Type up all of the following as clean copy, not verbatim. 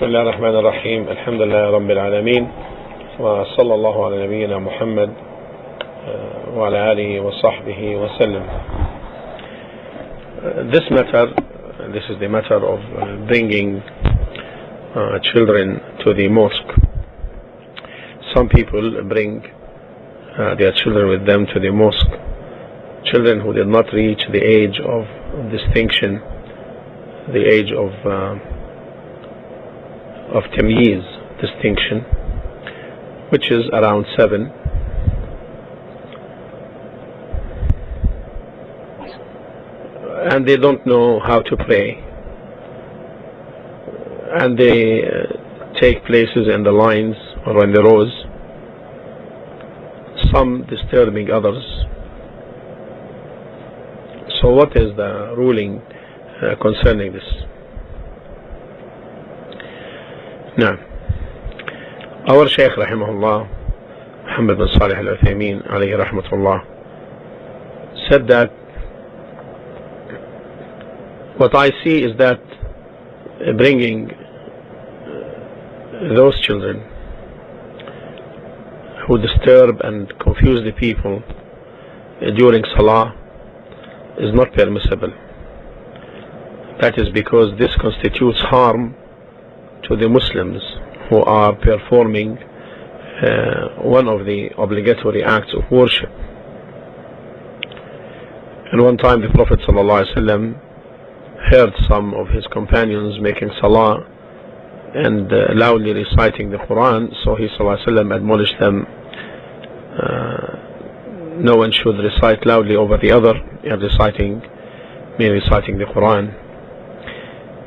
بسم الله الرحمن الرحيم الحمد لله رب العالمين وصلى الله على نبينا محمد وعلى آله وصحبه وسلم. This is the matter of bringing children to the mosque. Some people bring their children with them to the mosque, children who did not reach the age of distinction, the age of tamyiz, distinction, which is around 7. And they don't know how to pray, and they take places in the lines or in the rows, some disturbing others. So what is the ruling concerning this? Now, our Shaykh rahimahullah, Muhammad bin Salih al-Uthaymin alayhi rahmatullah, said that what I see is that bringing those children who disturb and confuse the people during Salah is not permissible. That is because this constitutes harm to the Muslims who are performing one of the obligatory acts of worship. And one time the Prophet ﷺ heard some of his companions making salah and loudly reciting the Quran, so he ﷺ admonished them, no one should recite loudly over the other in reciting the Quran,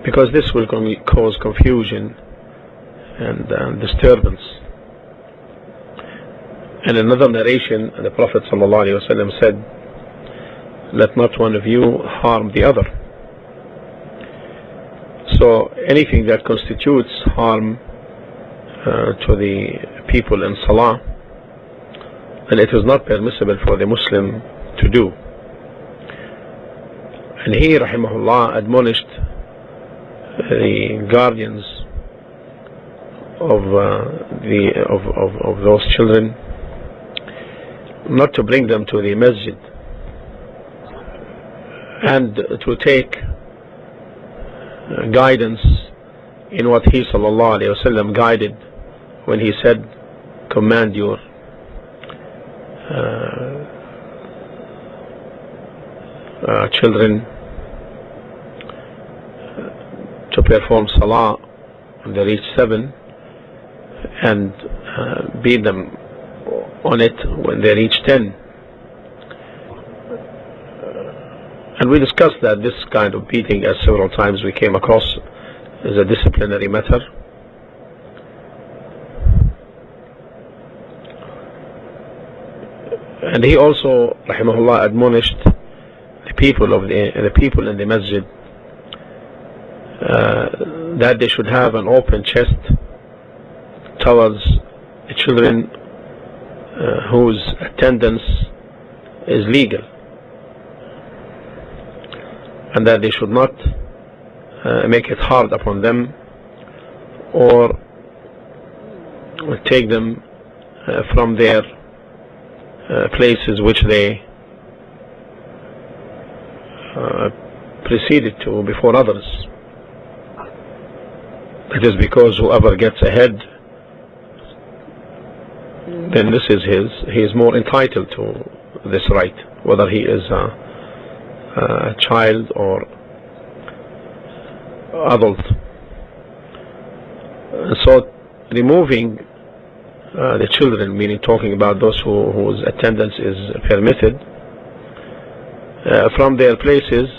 because this will cause confusion and disturbance. In another narration, the Prophet ﷺ said, let not one of you harm the other. So anything that constitutes harm to the people in Salah, then it is not permissible for the Muslim to do. And he, rahimahullah, admonished the guardians of those children not to bring them to the Masjid, and to take guidance in what he sallallahu alayhi wasallam guided when he said, command your children to perform salah when they reach 7, and beat them on it when they reach 10. And we discussed that this kind of beating, as several times we came across, is a disciplinary matter. And he also, rahimahullah, admonished the people in the Masjid that they should have an open chest towards the children whose attendance is legal, and that they should not make it hard upon them or take them from their places which they proceeded to before others. It is because whoever gets ahead, then this is he is more entitled to this right, whether he is a child or adult. So removing the children, meaning talking about those whose attendance is permitted, from their places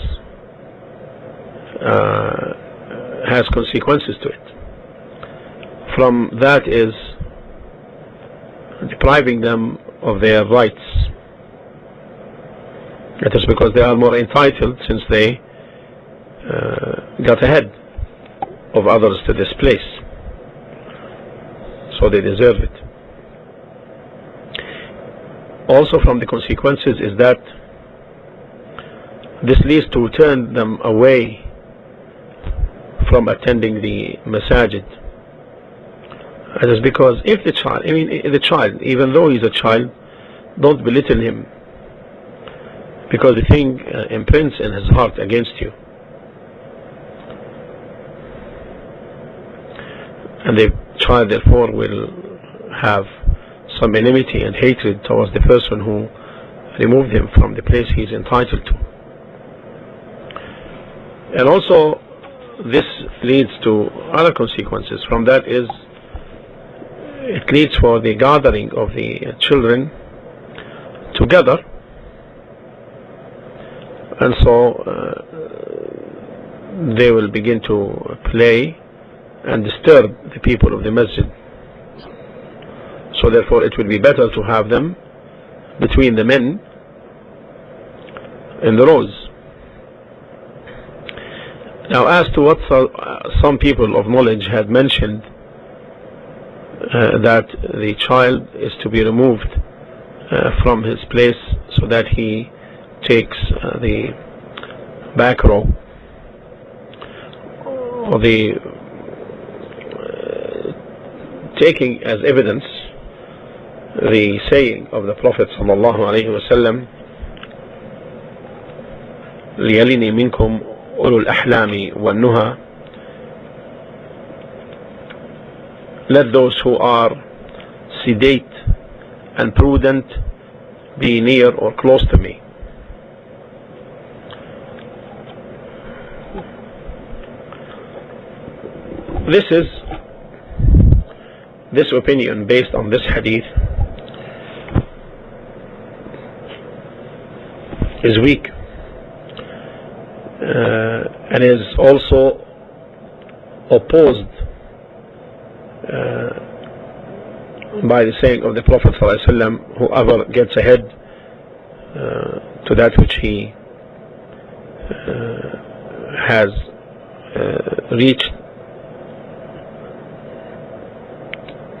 has consequences to it. From that is depriving them of their rights. That is because they are more entitled, since they got ahead of others to this place, so they deserve it. Also from the consequences is that this leads to turn them away from attending the Masjid, That is because if the child, the child, even though he's a child, don't belittle him, because the thing imprints in his heart against you. And the child therefore will have some enmity and hatred towards the person who removed him from the place he is entitled to. And also this leads to other consequences. From that is, it leads for the gathering of the children together, and so they will begin to play and disturb the people of the masjid. So therefore it will be better to have them between the men in the rows. Now, as to what some people of knowledge had mentioned, that the child is to be removed from his place so that he takes the back row, or the taking as evidence the saying of the Prophet sallallahu alaihi wasallam, لِيَلِنِي مِنْكُمْ أُولُو الْأَحْلَامِ وَالنُّهَى, let those who are sedate and prudent be near or close to me. This opinion based on this hadith is weak, and is also opposed by the saying of the Prophet ﷺ, whoever gets ahead to that which he has reached,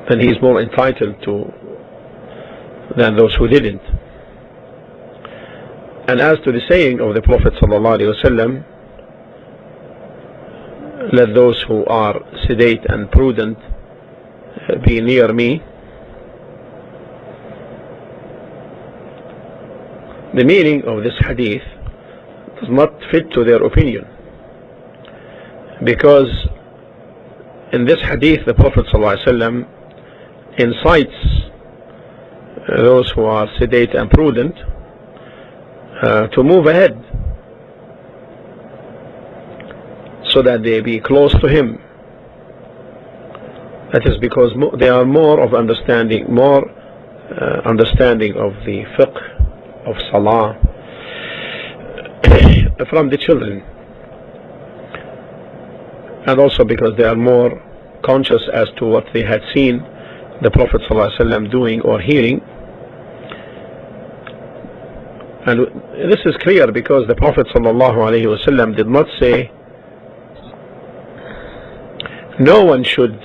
then he is more entitled to than those who didn't. And as to the saying of the Prophet ﷺ, let those who are sedate and prudent be near me, the meaning of this hadith does not fit to their opinion, because in this hadith the Prophet ﷺ incites those who are sedate and prudent to move ahead so that they be close to him. That is because they are more of understanding, understanding of the fiqh of salah from the children, and also because they are more conscious as to what they had seen the Prophet ﷺ doing or hearing. And this is clear because the Prophet ﷺ did not say no one should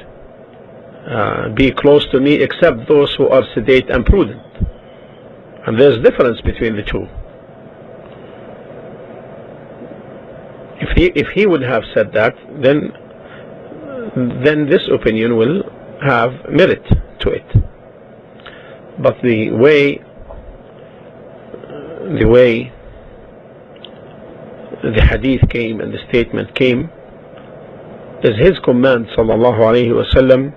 be close to me except those who are sedate and prudent. And there's difference between the two. If he would have said that, then this opinion will have merit to it. But the way the hadith came and the statement came is his command sallallahu alaihi wasallam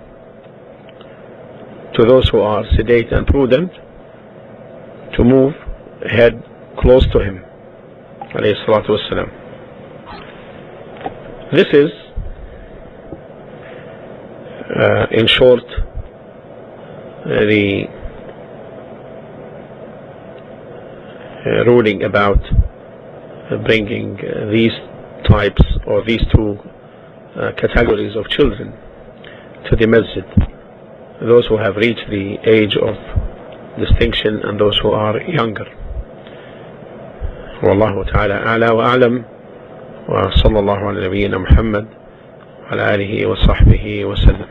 to those who are sedate and prudent to move ahead close to him alayhi salatu wasalam. This is in short the ruling about bringing these types or these two categories of children to the masjid, those who have reached the age of distinction and those who are younger. Wallahu ta'ala a'la wa a'lam, wa sallallahu ala nabiyyina Muhammad wa ala alihi wa sahbihi wa sallam.